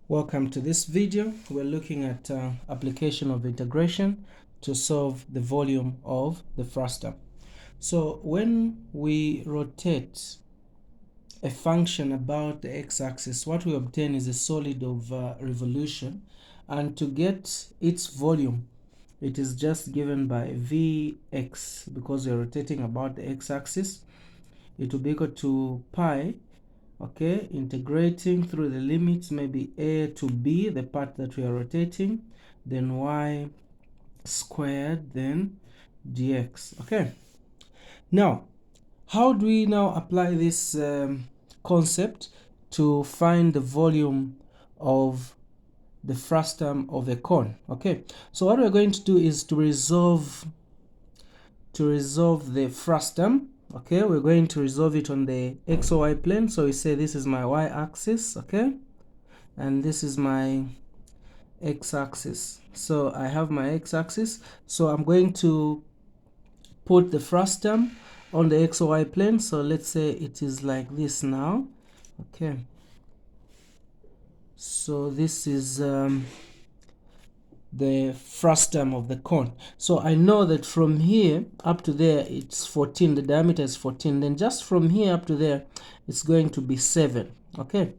Welcome to this video. We're looking at application of integration to solve the volume of the frustum. So when we rotate a function about the x-axis, what we obtain is a solid of revolution, and to get its volume, it is just given by Vx. Because we're rotating about the x-axis, it will be equal to pi, okay, integrating through the limits, maybe a to b, the part that we are rotating, then y squared, then dx. Okay, now how do we now apply this concept to find the volume of the frustum of a cone? Okay, so what we're going to do is to resolve the frustum. Okay, we're going to resolve it on the x or y plane. So we say this is my y-axis, okay, and this is my x-axis. So I have my x-axis, so I'm going to put the frustum on the x or y plane. So let's say it is like this now. Okay, so this is the frustum of the cone. So I know that from here up to there it's 14, the diameter is 14. Then just from here up to there it's going to be 7. Okay,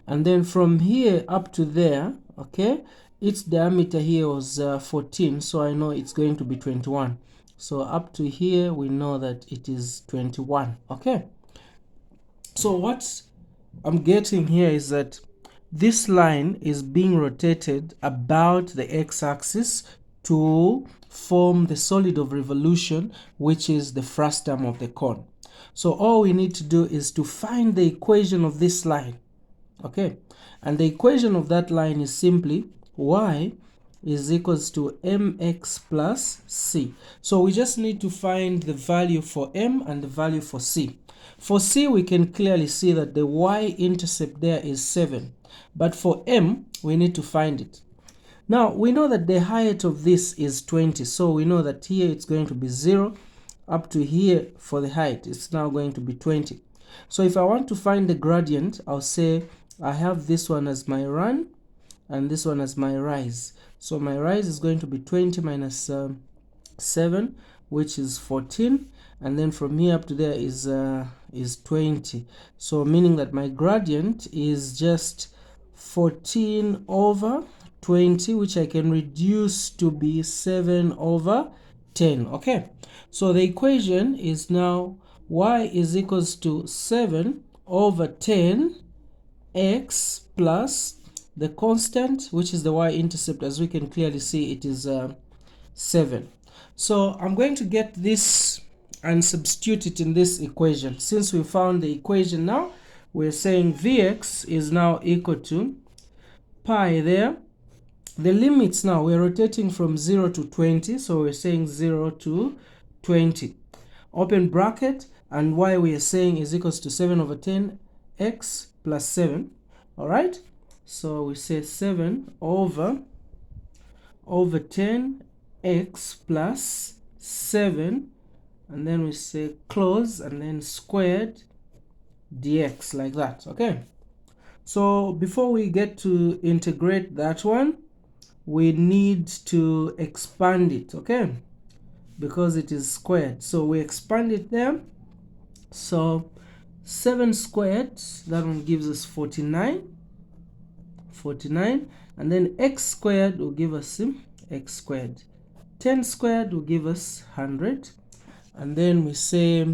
and then from here up to there, okay, its diameter here was 14, so I know it's going to be 21. So up to here we know that it is 21. Okay, so what I'm getting here is that this line is being rotated about the x-axis to form the solid of revolution, which is the frustum of the cone. So all we need to do is to find the equation of this line. Okay, and the equation of that line is simply y is equals to mx plus c. So we just need to find the value for m and the value for c. For c, we can clearly see that the y-intercept there is 7. But for m, we need to find it. Now, we know that the height of this is 20. So we know that here it's going to be 0. Up to here for the height, it's now going to be 20. So if I want to find the gradient, I'll say I have this one as my run and this one as my rise. So my rise is going to be 20 minus 7, which is 14. And then from here up to there is 20. So meaning that my gradient is just 14 over 20, which I can reduce to be 7 over 10. Okay, so the equation is now y is equals to 7 over 10 x plus the constant, which is the y-intercept. As we can clearly see, it is 7. So I'm going to get this and substitute it in this equation. Since we found the equation now, we're saying Vx is now equal to pi there. The limits now, we're rotating from 0 to 20. So we're saying 0 to 20. Open bracket, and y we are saying is equals to 7 over 10 x plus 7. All right. So we say 7 over 10 x plus 7, and then we say close and then squared dx, like that. Okay, so before we get to integrate that one, we need to expand it, okay, because it is squared. So we expand it there. So 7 squared, that one gives us 49, and then x squared will give us x squared. 10 squared will give us 100, and then we say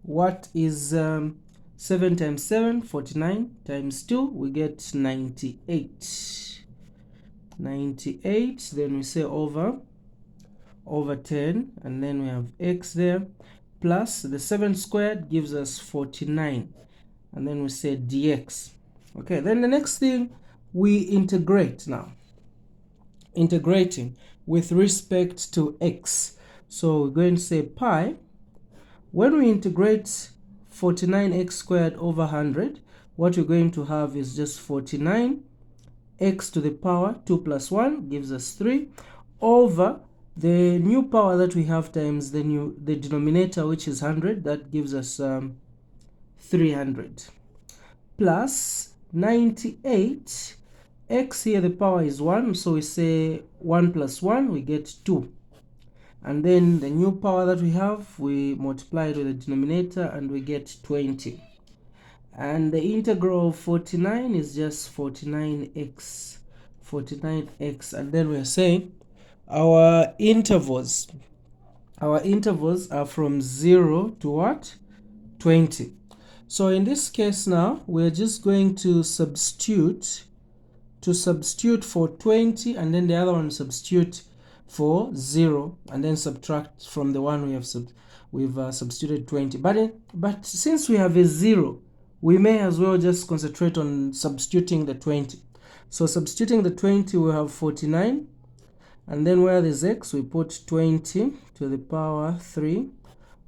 what is 7 times 7, 49, times 2, we get 98. Then we say over 10, and then we have x there, plus the 7 squared gives us 49, and then we say dx. Okay, then the next thing, we integrate now. Integrating with respect to x. So we're going to say pi. When we integrate 49x squared over 100, what we're going to have is just 49 x to the power 2 plus 1 gives us 3 over the new power that we have times the denominator, which is 100, that gives us 300, plus 98. X here, the power is 1, so we say 1 plus 1, we get 2. And then the new power that we have, we multiply it with the denominator and we get 20. And the integral of 49 is just 49x. 49x. And then we're saying our intervals are from 0 to what? 20. So in this case now, we're just going to substitute for 20, and then the other one substitute for 0, and then subtract from the one we've substituted 20. But since we have a 0, we may as well just concentrate on substituting the 20. So substituting the 20, we have 49, and then where there's x, we put 20 to the power 3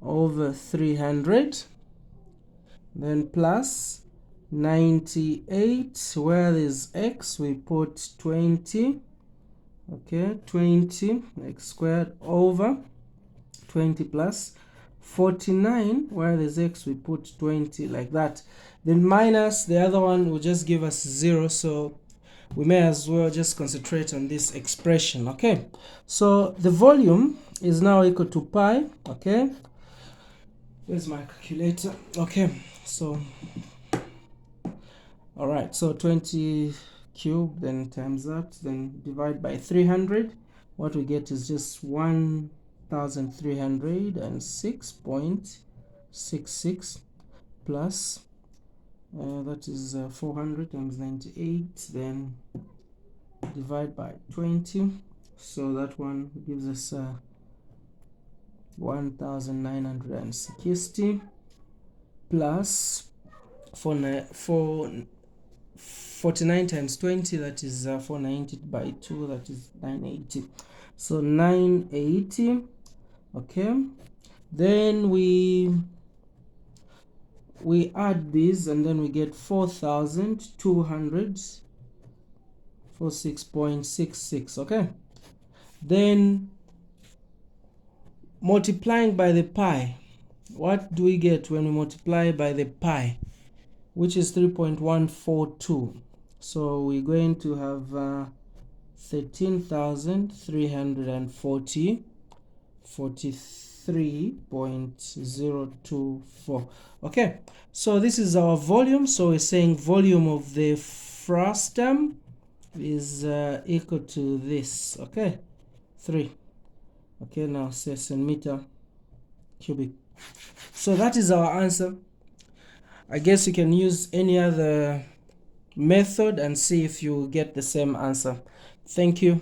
over 300, then plus 98, where there's x, we put 20, okay, 20 x squared over 20 plus 49, where there's x, we put 20, like that. Then minus the other one will just give us 0, so we may as well just concentrate on this expression. Okay, so the volume is now equal to pi. Okay, where's my calculator? Okay, so all right, so 20 cube, then times that, then divide by 300. What we get is just 1306.66 plus that is 400 times 98, then divide by 20, so that one gives us 1960 plus 49 times 20, that is 490 by 2, that is 980. So 980. Okay, then we add these, and then we get 4246.66. okay, then multiplying by the pi, what do we get when we multiply by the pi, which is 3.142? So we're going to have 13,343.024. okay, so this is our volume. So we're saying volume of the frustum is equal to this. Okay, 3. Okay, now say centimeter cubic. So that is our answer. I guess you can use any other method and see if you get the same answer. Thank you.